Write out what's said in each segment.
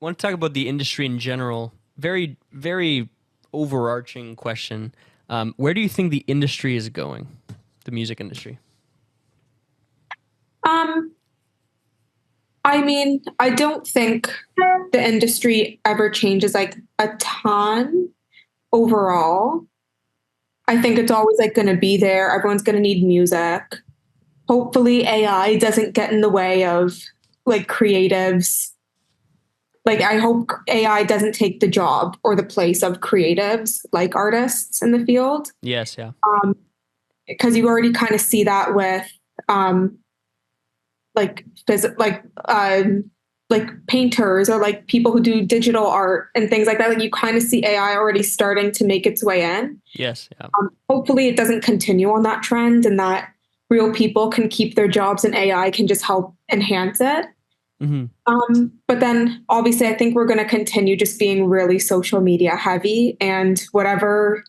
want to talk about the industry in general. Very, very overarching question. Where do you think the industry is going? The music industry. Um, I mean, I don't think the industry ever changes like a ton overall. I think it's always like going to be there. Everyone's going to need music. Hopefully, AI doesn't get in the way of like creatives. Like, I hope AI doesn't take the job or the place of creatives like artists in the field. Yes, yeah. Because you already kind of see that with um, like like painters or like people who do digital art and things like that. Like you kind of see AI already starting to make its way in. Yes, yeah. Hopefully, it doesn't continue on that trend, and that real people can keep their jobs, and AI can just help enhance it. Hmm. But then, obviously, I think we're going to continue just being really social media heavy, and whatever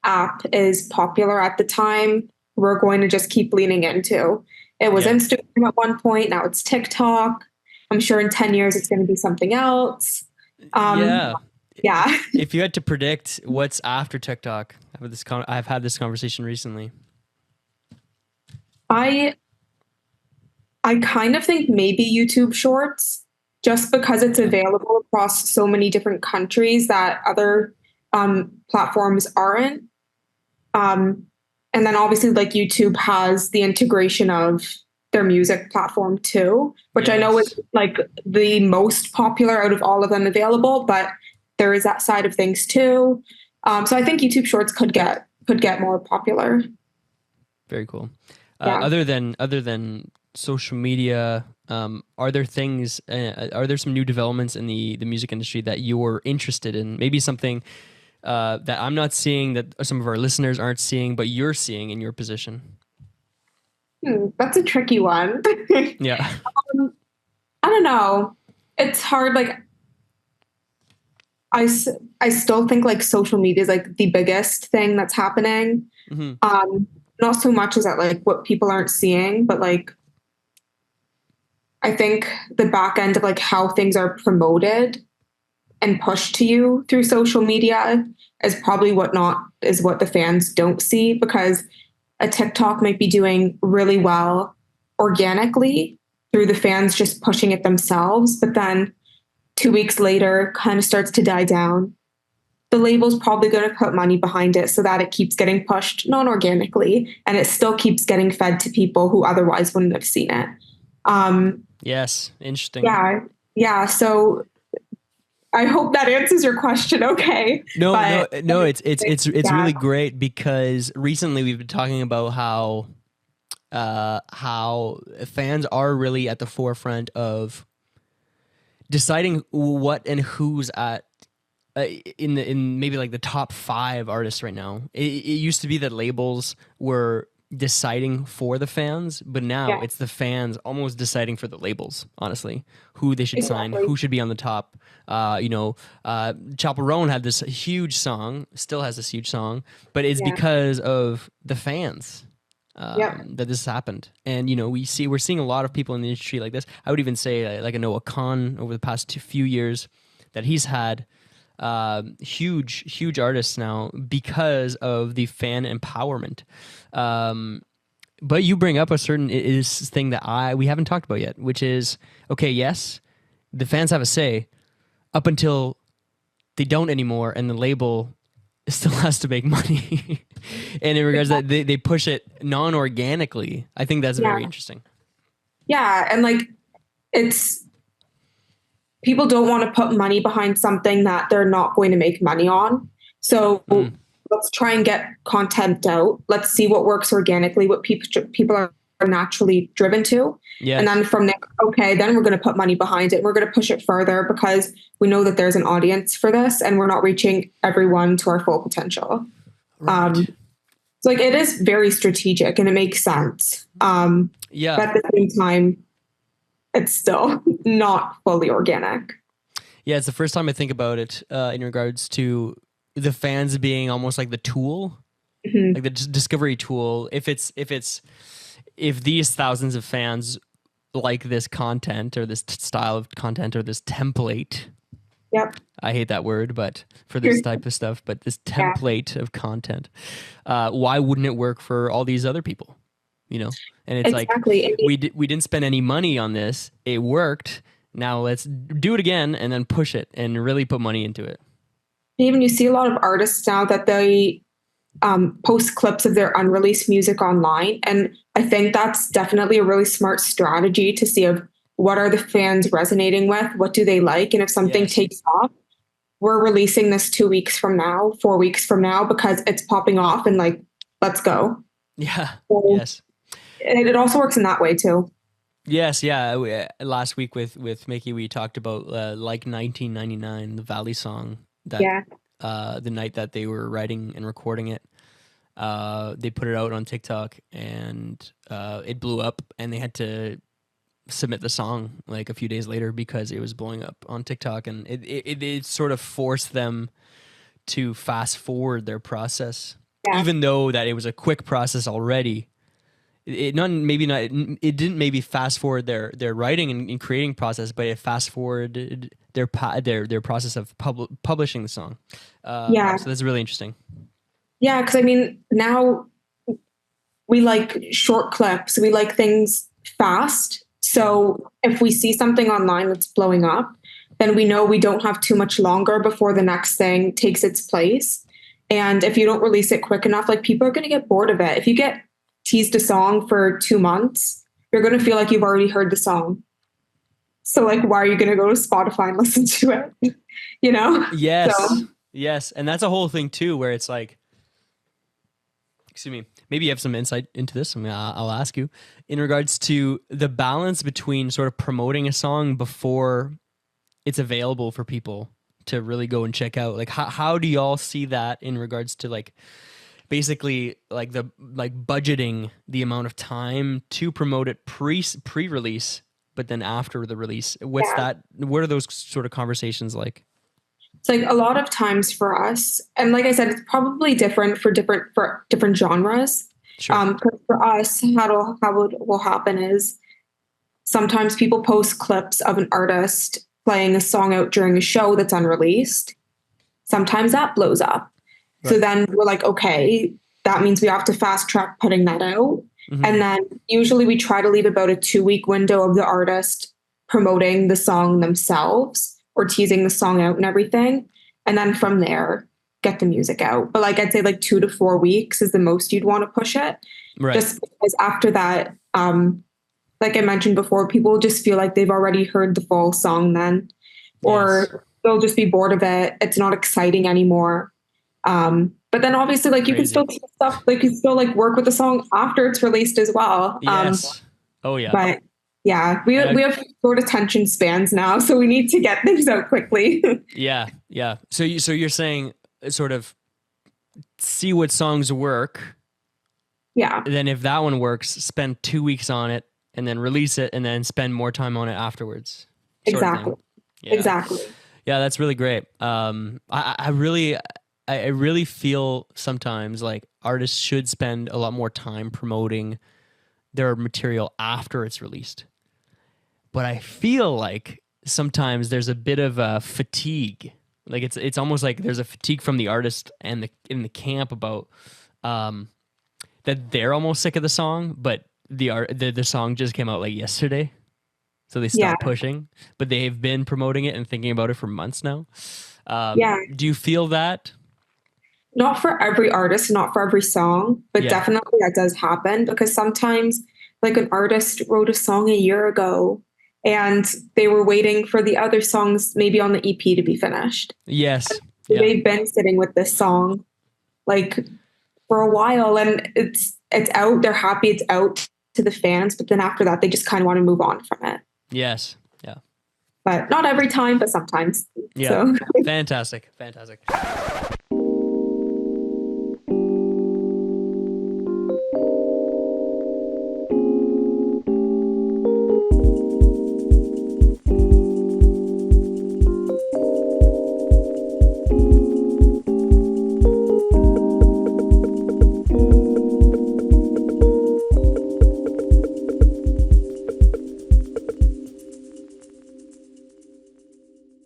app is popular at the time, we're going to just keep leaning into. It was Yeah. Instagram at one point, now it's TikTok. I'm sure in 10 years it's going to be something else. Um, Yeah. yeah. If you had to predict what's after TikTok, I've had this conversation recently. I I kind of think maybe YouTube Shorts, just because it's Okay. available across so many different countries that other platforms aren't. Um, and then obviously, like YouTube has the integration of their music platform too, which I know is Yes. like the most popular out of all of them available, but there is that side of things too. So I think YouTube Shorts could get more popular. Very cool. Yeah. Other than social media, are there things? Are there some new developments in the music industry that you're interested in? Maybe something that I'm not seeing, that some of our listeners aren't seeing, but you're seeing in your position. That's a tricky one. Yeah. I don't know. It's hard. Like I, s- I still think like social media is like the biggest thing that's happening. Hmm. Um, Not so much as that like what people aren't seeing, but like I think the back end of like how things are promoted and pushed to you through social media is probably what the fans don't see, because a TikTok might be doing really well organically through the fans just pushing it themselves, but then 2 weeks later kind of starts to die down. The label's probably going to put money behind it so that it keeps getting pushed non-organically, and it still keeps getting fed to people who otherwise wouldn't have seen it. Um, Yes. Interesting. yeah, yeah. So I hope that answers your question. Okay, No, no, but no. It's yeah, really great because recently we've been talking about how fans are really at the forefront of deciding what and who's at in maybe like the top five artists right now. It used to be that labels were deciding for the fans, but now yeah, it's the fans almost deciding for the labels. Honestly, who they should sign, exactly. who should be on the top. Chaperone had this huge song, still has this huge song, but it's Yeah, because of the fans yep, that this happened. And we're seeing a lot of people in the industry like this. I would even say like I know a Khan over the past few years that he's had huge artists now because of the fan empowerment. Um, but you bring up a certain is thing that we haven't talked about yet, which is okay. Yes, the fans have a say up until they don't anymore, and the label still has to make money. And in regards to that they push it non-organically. I think that's yeah, very interesting. yeah, and like it's people don't want to put money behind something that they're not going to make money on. So Mm, let's try and get content out. Let's see what works organically, what people are naturally driven to. And yes. then from there, okay, then we're going to put money behind it. We're going to push it further because we know that there's an audience for this and we're not reaching everyone to our full potential. Um, Right. so like it is very strategic and it makes sense. Yeah. But at the same time, it's still not fully organic. Yeah, it's the first time I think about it in regards to the fans being almost like the tool, like Mhm. the discovery tool. If these thousands of fans like this content or this style of content or this template, Yep. I hate that word, but for this type of stuff, but this Yeah, template of content, why wouldn't it work for all these other people? You know, and it's like exactly. we didn't spend any money on this. It worked. Now let's do it again and then push it and really put money into it. Even you see a lot of artists now that they post clips of their unreleased music online. And I think that's definitely a really smart strategy to see of what are the fans resonating with, what do they like, and if something Yes. takes off, we're releasing this 2 weeks from now, 4 weeks from now, because it's popping off and like, let's go. Yeah. So, Yes. and it also works in that way too. Yes. Yeah. Last week with Mickey, we talked about like 1999, the Valley song that Yeah. the night that they were writing and recording it. They put it out on TikTok and it blew up, and they had to submit the song like a few days later because it was blowing up on TikTok, and it sort of forced them to fast forward their process, Yeah. even though that it was a quick process already. It didn't maybe fast forward their writing and creating process, but it fast forwarded their process of publishing the song. Yeah. So that's really interesting. Yeah. Cause I mean, now we like short clips, we like things fast. So if we see something online that's blowing up, then we know we don't have too much longer before the next thing takes its place. And if you don't release it quick enough, like people are going to get bored of it. If you get teased a song for 2 months, you're going to feel like you've already heard the song. So like, why are you going to go to Spotify and listen to it? You know? Yes. So, Yes. And that's a whole thing too, where it's like, excuse me, maybe you have some insight into this. I mean, I'll ask you in regards to the balance between sort of promoting a song before it's available for people to really go and check out. Like, how do y'all see that in regards to like basically like the budgeting the amount of time to promote it pre-release, but then after the release? What's yeah. that? What are those sort of conversations like? It's like a lot of times for us, and like I said, it's probably different for different genres. Sure. 'Cause for us, how it will happen is sometimes people post clips of an artist playing a song out during a show that's unreleased. Sometimes that blows up. So Right. then we're like, okay, that means we have to fast track putting that out. Mhm. And then usually we try to leave about a 2 week window of the artist promoting the song themselves or teasing the song out and everything. And then from there, get the music out. But like I'd say like 2 to 4 weeks is the most you'd want to push it. Right. Just because after that, like I mentioned before, people just feel like they've already heard the full song then, or Yes. they'll just be bored of it. It's not exciting anymore. But then obviously like you can Crazy. still do stuff, like you still like work with the song after it's released as well. Yes. Oh yeah. But yeah, we have short attention spans now, so we need to get things out quickly. Yeah. Yeah. So you're saying sort of see what songs work. Yeah. Then if that one works, spend 2 weeks on it and then release it and then spend more time on it afterwards. Exactly. Yeah. Exactly. Yeah, that's really great. I really feel sometimes like artists should spend a lot more time promoting their material after it's released. But I feel like sometimes there's a bit of a fatigue. Like it's almost like there's a fatigue from the artist and in the camp about that they're almost sick of the song, but the song just came out like yesterday. So they stopped pushing, but they've been promoting it and thinking about it for months now. Do you feel that? Not for every artist, not for every song, but definitely that does happen because sometimes like an artist wrote a song a year ago and they were waiting for the other songs maybe on the EP to be finished. Yes. Yeah. They've been sitting with this song like for a while and it's out. They're happy it's out to the fans, but then after that, they just kind of want to move on from it. Yes. Yeah. But not every time, but sometimes. Yeah. So. Fantastic.